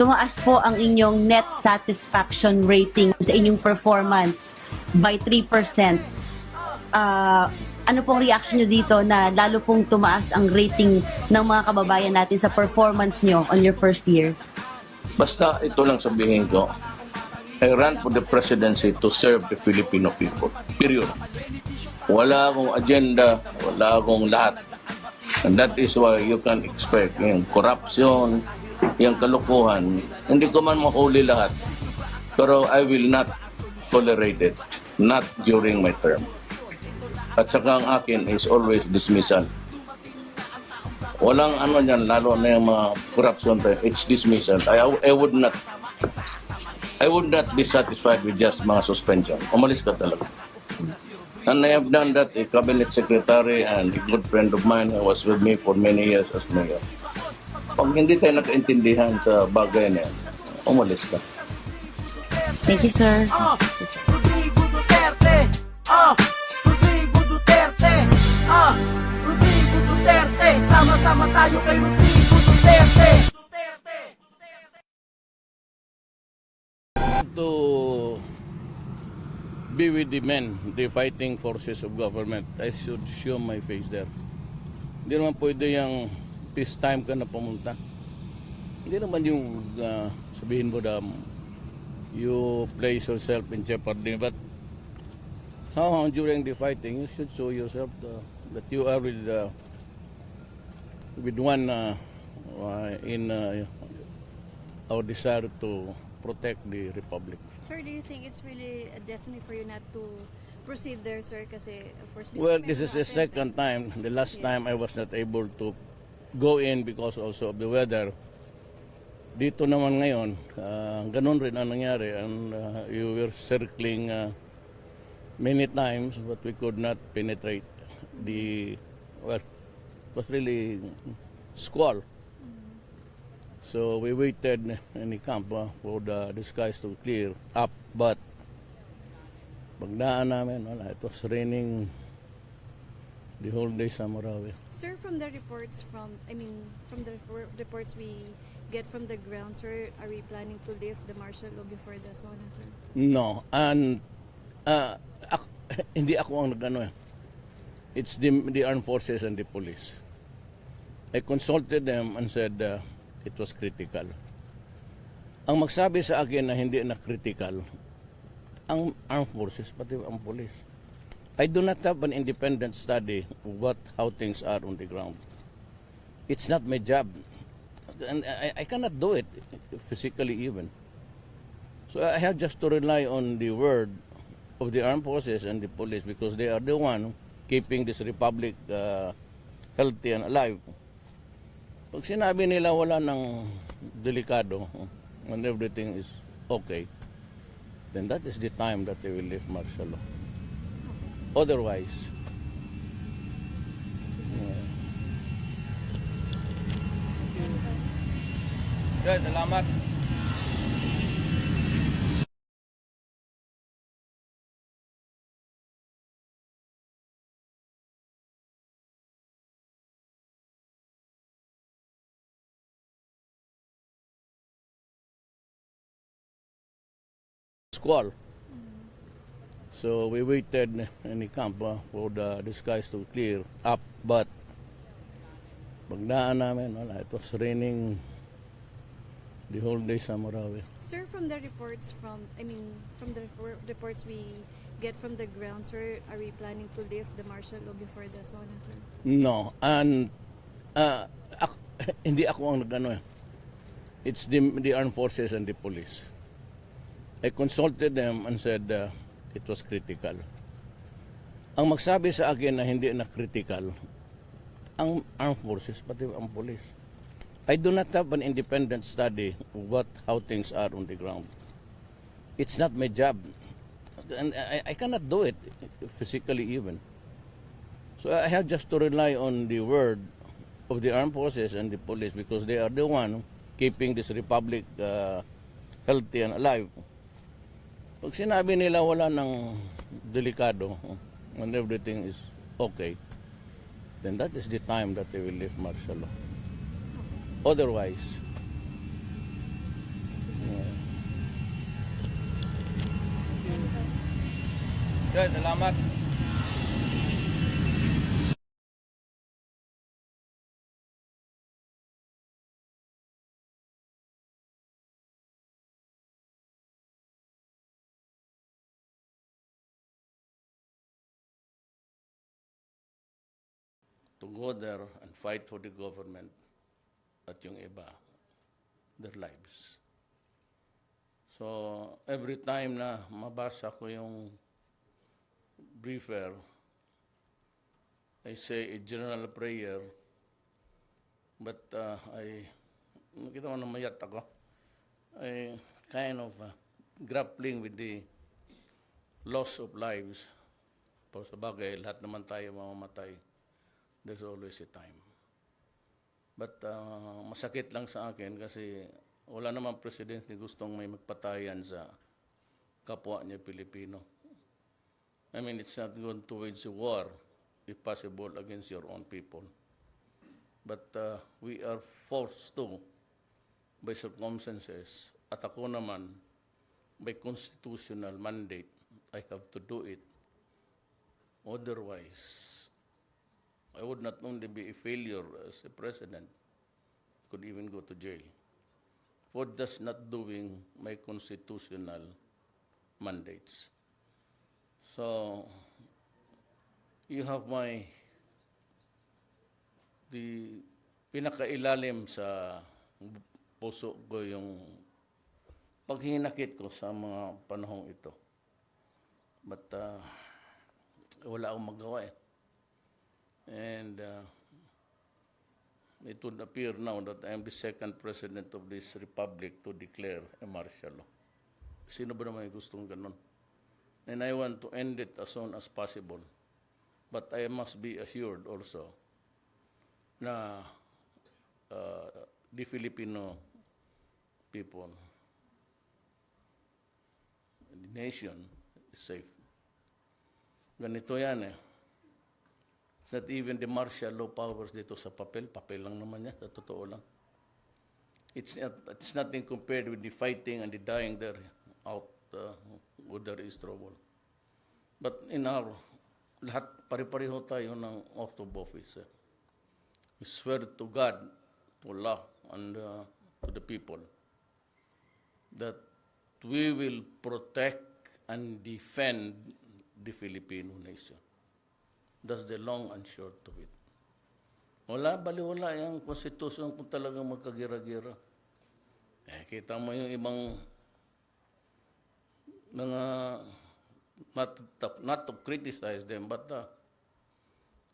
Tumaas po ang inyong net satisfaction rating sa inyong performance by 3%. Ano pong reaction nyo dito na lalo pong tumaas ang rating ng mga kababayan natin sa performance nyo on your first year? Basta ito lang sabihin ko, I ran for the presidency to serve the Filipino people. Period. Wala akong agenda, wala akong lahat. And that is why you can expect yung corruption, yung kalukuhan. Hindi ko man mahuli lahat. Pero I will not tolerate it. Not during my term. At saka ang akin is always dismissal. Walang ano yan, lalo na yung mga corruption, it's dismissal. I would not be satisfied with just mga suspension. Umalis ka talaga. And I have done that, a cabinet secretary and a good friend of mine who was with me for many years as mayor. Pag hindi tayo nakaintindihan sa bagay na yan, umalis ka. Thank you, sir. Rodrigo Duterte. Rodrigo Duterte. Rodrigo Duterte. Sama-sama tayo kay Rodrigo Duterte. To be with the men, the fighting forces of government, I should show my face there. Hindi naman pwede yung peacetime ka na pumunta. Hindi naman yung sabihin mo na you place yourself in jeopardy. But somehow during the fighting, you should show yourself that you are with one in our desire to protect the republic. Sir, do you think it's really a destiny for you not to proceed there, sir? Kasi, of course, Well, this is the second time. The last time I was not able to go in because also of the weather. Dito naman ngayon, ganun rin ang nangyari. And you were circling many times but we could not penetrate the, well, it was really squall. So we waited in the camp for the skies to clear up, but pagdaan namin, wala, it was raining the whole day sa Marawi. Sir, from the reports from the reports we get from the ground, sir, are we planning to lift the martial law before the SONA, sir? No, and hindi ako ang nagano. It's the armed forces and the police. I consulted them and said it was critical. Ang magsabi sa akin na hindi na critical, ang armed forces, pati ang police. I do not have an independent study of how things are on the ground. It's not my job. And I cannot do it physically even. So I have just to rely on the word of the armed forces and the police because they are the one keeping this republic healthy and alive. Pag sinabi nila wala ng delikado and everything is okay, then that is the time that they will lift martial law. Otherwise, salamat. Squall. So we waited in the camp for the skies to clear up, but pagdaan namin, wala, it was raining the whole day sa Marawi. Sir, from the reports reports we get from the ground, sir, are we planning to lift the martial law before the SONA, sir? No, and hindi ako ang nagano. It's the armed forces and the police. I consulted them and said it was critical. Ang magsabi sa akin na hindi na critical, ang armed forces, pati ang police. I do not have an independent study of how things are on the ground. It's not my job. And I cannot do it physically even. So I have just to rely on the word of the armed forces and the police because they are the one keeping this republic healthy and alive. Pag sinabi nila wala ng delikado and everything is okay, then that is the time that they will lift martial law. Otherwise, Sir, salamat. To go there and fight for the government at yung iba, their lives. So, every time na mabasa ko yung briefer, I say a general prayer, but nakita mo na mayat ako, I kind of grappling with the loss of lives. Pero sa bagay, lahat naman tayo mamamatay. There's always a time. But masakit lang sa akin kasi wala naman presidente gustong may magpatayan sa kapwa niya Pilipino. I mean, it's not going to wage a war, if possible, against your own people. But we are forced to, by circumstances, at ako naman, by constitutional mandate, I have to do it. Otherwise, I would not only be a failure as a president, could even go to jail for just not doing my constitutional mandates. So, you have the pinakailalim sa puso ko yung paghinakit ko sa mga panahong ito. But wala akong magawa eh. And it would appear now that I am the second president of this republic to declare a martial law. Sino ba naman yung gustong ganun? And I want to end it as soon as possible. But I must be assured also na the Filipino people, the nation is safe. Ganito yan eh. It's not even the martial law powers dito sa papel. Papel lang naman yan, sa totoo lang. It's nothing compared with the fighting and the dying there out where there is trouble. But in our, lahat pare-pareho tayo ng oath of office. We swear to God, to Allah, and to the people that we will protect and defend the Filipino nation. That's the long and short of it. Baliwala yung konstitusyon kung talagang magkagira-gira. Kita mo yung ibang mga, not to criticize them, but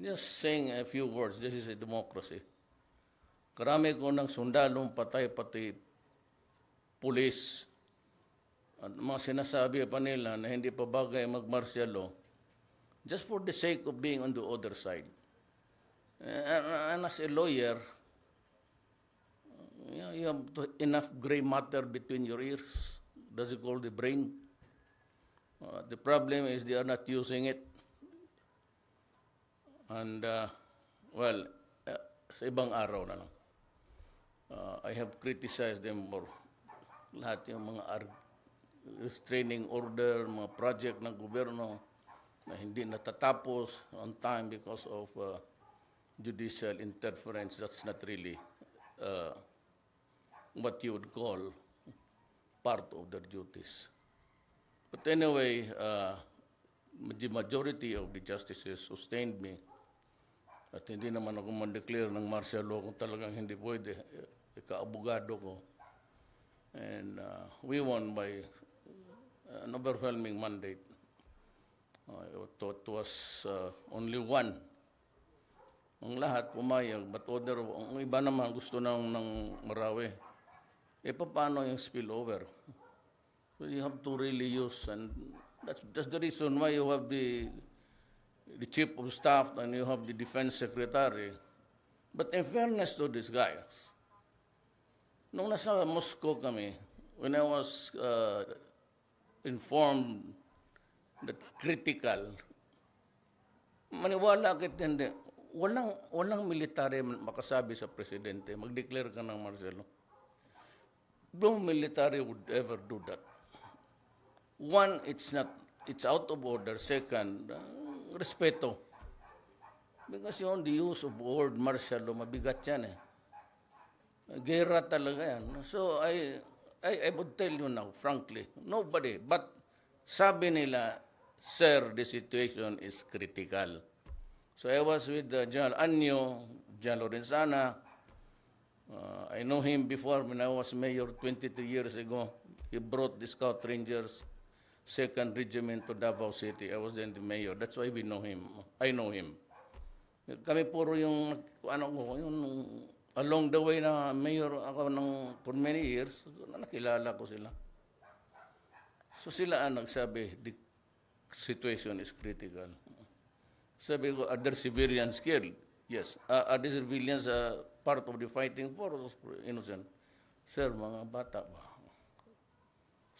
just saying a few words, this is a democracy. Karami ko ng sundalong patay, pati pulis. At mga sinasabi pa nila na hindi pa bagay mag-martial law, just for the sake of being on the other side. And as a lawyer, you have enough gray matter between your ears. Does it call the brain? The problem is they are not using it. And, sa ibang araw na lang. I have criticized them for lahat yung mga restraining order, mga project ng gobyerno, na hindi natatapos on time because of judicial interference. That's not really what you would call part of their duties. But anyway, the majority of the justices sustained me at hindi naman ako man-declare ng martial law kung talagang hindi pwede. Ika-abogado ko. And we won by an overwhelming mandate. It was only one. Ang lahat pumayag, but ang iba naman gusto ng Marawi. Paano yung spillover? So you have to really use, and that's the reason why you have the chief of staff and you have the defense secretary. But in fairness to these guys, nung nasa Moscow kami, when I was informed that critical, maniwala kit hindi, walang military makasabi sa presidente, mag-declare ka ng martial law. No military would ever do that. One, it's not it's out of order. Second, respeto. Because yung the use of word martial law, mabigat yan eh. Gera talaga yan. So I would tell you now, frankly, nobody, but sabi nila, sir, the situation is critical. So I was with General Anyo, General Lorenzana. I know him before when I was mayor 23 years ago. He brought the Scout Rangers 2nd Regiment to Davao City. I was then the mayor. That's why we know him. I know him. Kami puro yung, yung along the way na mayor ako for many years, nakilala ko sila. So sila ang nagsabi, the situation is critical. Sabi ko, are there civilians killed? Yes. Are the civilians part of the fighting force? Innocent. Sir, mga bata ba?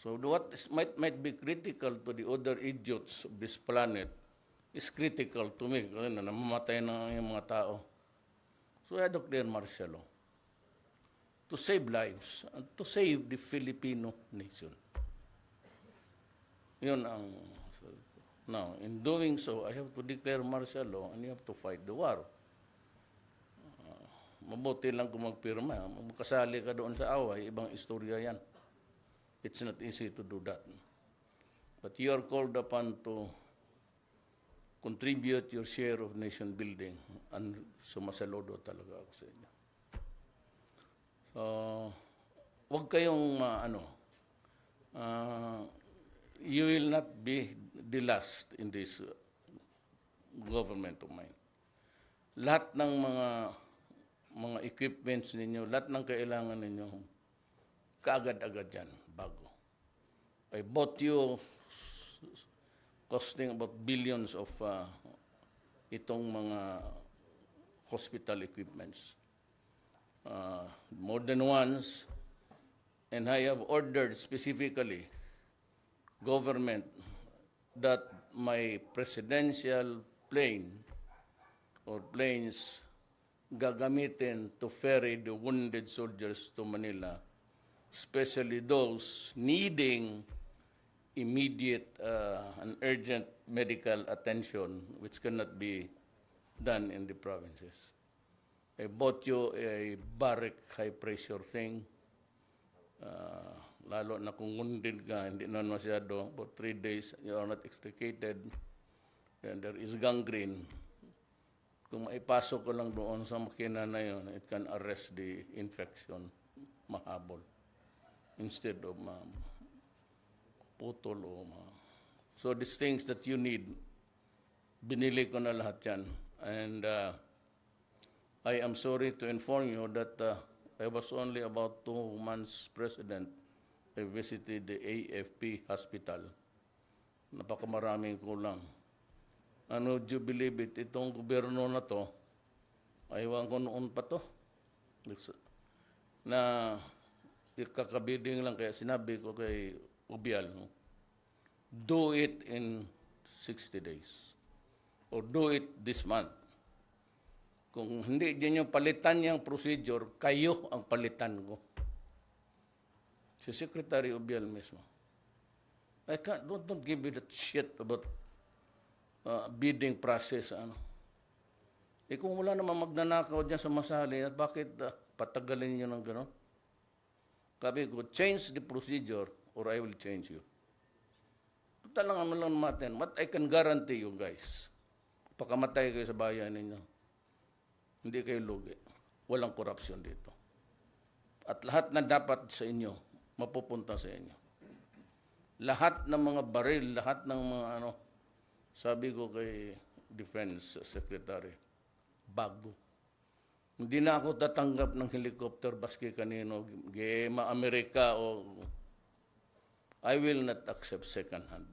So what might be critical to the other idiots of this planet is critical to me. Kasi namamatay na yung mga tao. So I declare martial law to save lives and to save the Filipino nation. Yun ang... Now, in doing so, I have to declare martial law and you have to fight the war. Mabuti lang kung magpirma. Magkasali ka doon sa away, ibang istorya yan. It's not easy to do that. But you are called upon to contribute your share of nation building and sumasaludo talaga ako sa inyo. So, huwag kayong you will not be the last in this government of mine. Lahat ng mga equipments ninyo, lahat ng kailangan ninyo, kaagad-agad yan, bago. I bought you costing about billions of itong mga hospital equipments. More than once, and I have ordered specifically government that my presidential plane or planes gagamitin to ferry the wounded soldiers to Manila, especially those needing immediate and urgent medical attention, which cannot be done in the provinces. I bought you a barrack high-pressure thing. Lalo na kung wounded ka, hindi naman masyado, about 3 days, you are not extricated, and there is gangrene. Kung maipasok ko lang doon sa makina na yun, it can arrest the infection, mahabol, instead of putol o So these things that you need, binili ko na lahat yan. And I am sorry to inform you that I was only about 2 months president. I visited the AFP hospital. Napakamaraming kulang. Ano, do you believe it? Itong gobyerno na to, aywan ko noon pa to, na ikakabiding lang, kaya sinabi ko kay Ubial, no? Do it in 60 days. Or do it this month. Kung hindi din yung palitan yung procedure, kayo ang palitan ko. Si Secretary Ubial mismo. Don't give me that shit about bidding process. Kung wala naman magnanakaw dyan sa masali, at bakit patagalin nyo ng gano'n? Sabi ko, change the procedure or I will change you. Talangan mo lang natin. What I can guarantee you guys, pagkamatay kayo sa bayan ninyo, hindi kayo lugi. Walang korupsyon dito. At lahat na dapat sa inyo, mapupunta sa inyo. Lahat ng mga baril, lahat ng mga sabi ko kay Defense Secretary, bago. Hindi na ako tatanggap ng helicopter baski kanino, Gema Amerika o I will not accept second hand.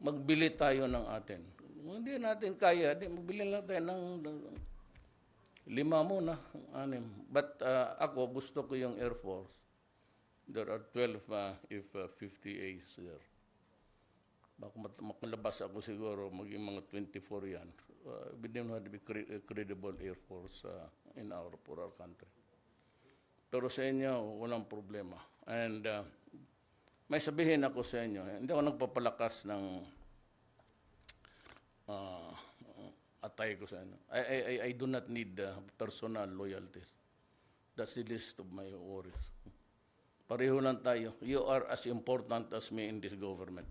Magbili tayo ng atin. Hindi natin kaya, magbili lang tayo ng 5 muna, 6. But ako, gusto ko yung Air Force. There are 12 F-50As there. Baka makalabas ako siguro, maging mga 24 yan. We don't have to be a credible Air Force for our country. Pero sa inyo, walang problema. And may sabihin ako sa inyo, hindi ako nagpapalakas ng atay ko sa inyo. I do not need personal loyalties. That's the least of my worries. Pareho lang tayo. You are as important as me in this government.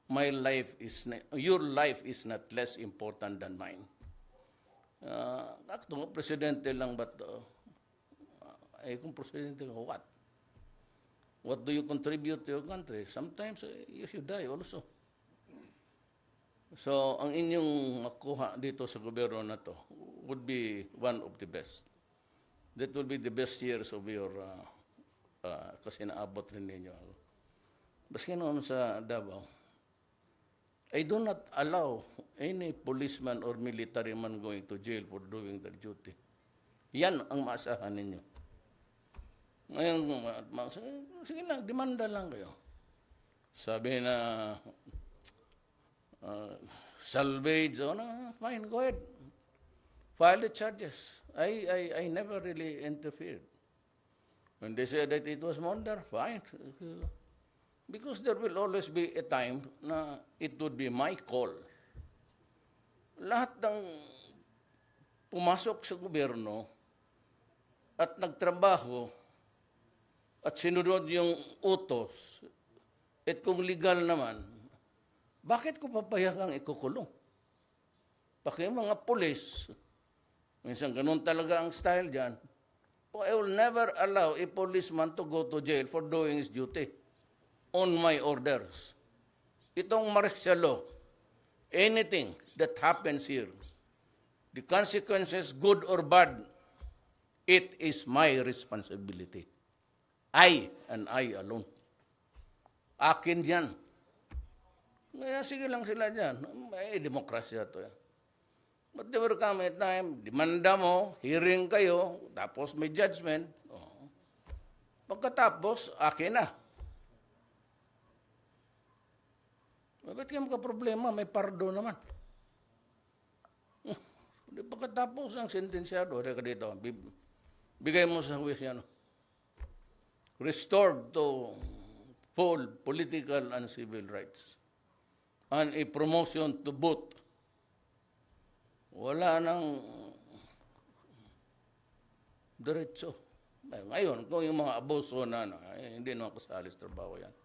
My life is, your life is not less important than mine. Akto, presidente lang, but kung presidente ka, what? What do you contribute to your country? Sometimes you should die also. So, ang inyong makuha dito sa gobyerno na to would be one of the best. That will be the best years of your, kasi naabot rin ninyo. Baski noon sa Davao, I do not allow any policeman or military man going to jail for doing their duty. Yan ang maasahan ninyo. Ngayon, sige lang, demanda lang kayo. Sabi na, salvage, fine, go ahead. File the charges. I never really interfered. When they said that it was murder, fine. Because there will always be a time na it would be my call. Lahat ng pumasok sa gobyerno at nagtrabaho at sinunod yung utos, at kung legal naman, bakit ko papayagang ikukulong? Paki mga pulis, minsan ganun talaga ang style dyan. I will never allow a policeman to go to jail for doing his duty on my orders. Itong martial law, anything that happens here, the consequences, good or bad, it is my responsibility. I and I alone. Akin yan. Kaya sige lang sila dyan. May demokrasya to yan. But there will come a time, demanda mo, hearing kayo, tapos may judgment. Pagkatapos, akin na. Bakit kayo magka-problema? May pardo naman. Pagkatapos ang sentensyado, ka dito, bigay mo sa huwis yan. Restored to full political and civil rights. And a promotion to both. Wala nang diretso. Ngayon, kung yung mga abuso na, hindi naman kasali sa trabaho yan.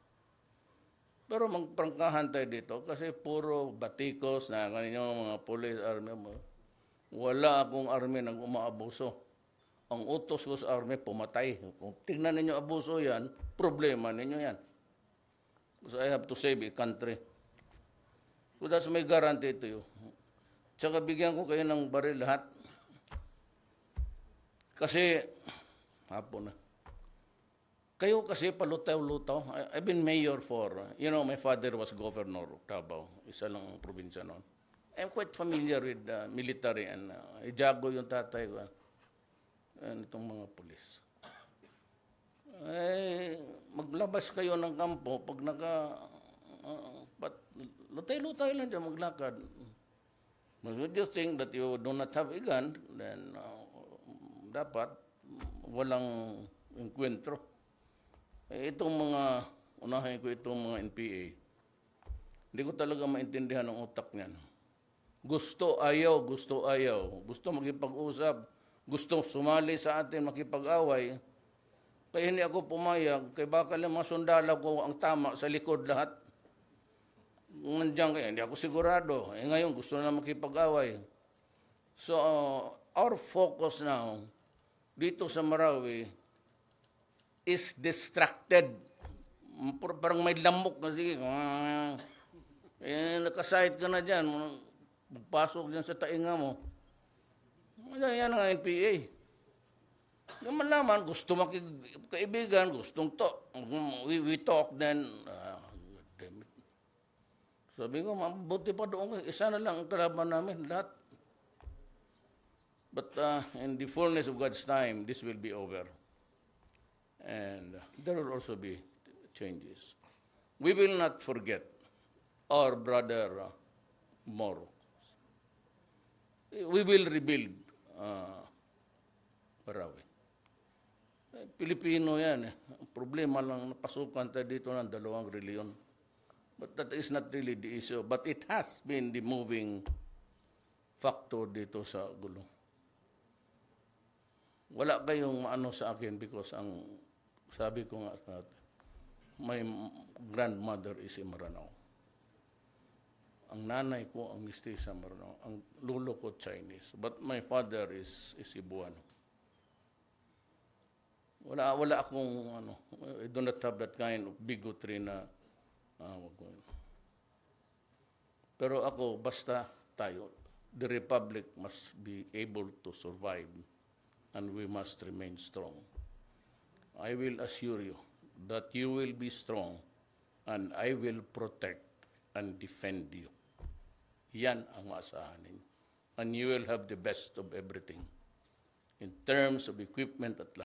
Pero magprangkahan tayo dito kasi puro batikos na kanyang mga police, army. Wala akong army nang umaabuso. Ang utos ko sa army, pumatay. Kung tingnan ninyo abuso yan, problema ninyo yan. Because I have to save a country. So that's my guarantee to you. Tsaka bigyan ko kayo ng baril lahat. Kasi, hapon na. Kayo kasi palutaw-lutaw. I've been mayor for, my father was governor of Davao. Isa lang ang probinsya noon. I'm quite familiar with military and Jago yung tatay ko. And itong mga pulis. Maglabas kayo ng kampo pag lutay-lutay lang dyan maglakad. But if you think that you do not have a gun, then dapat walang enkwentro. Itong mga, unahin ko itong mga NPA, hindi ko talaga maintindihan ang utak niyan. Gusto, ayaw. Gusto makipag-usap. Gusto sumali sa atin, makipag-away. Kaya hindi ako pumayag. Kaya baka lang mga sundalo ko ang tama sa likod lahat. Nandiyan kaya, hindi ako sigurado. Ngayon, gusto na makipag-away. So, our focus now, dito sa Marawi, is distracted. Parang may lamok na sige. Nakasahit ka na dyan. Magpasok dyan sa tainga mo. Yan ang NPA. Naman naman, gusto makikaibigan, gustong talk. We talk, then, damn it. Sabi ko, mabuti pa doon. Isa na lang ang kalaban namin, lahat. But in the fullness of God's time, this will be over. And there will also be changes. We will not forget our brother Moro. We will rebuild Marawi. Pilipino yan. Ang problema lang, napasukan tayo dito ng dalawang reliyon. But that is not really the issue. But it has been the moving factor dito sa gulo. Wala kayong ano sa akin because ang sabi ko nga, my grandmother is in Maranao. Ang nanay ko ang mistisa Maranao. Ang lolo ko Chinese. But my father is Cebuano. Wala akong ano, I do not have that kind of bigotry na wag ko yun. Pero ako, basta tayo, the republic must be able to survive and we must remain strong. I will assure you that you will be strong and I will protect and defend you. Yan ang maasahan ninyo. And you will have the best of everything in terms of equipment at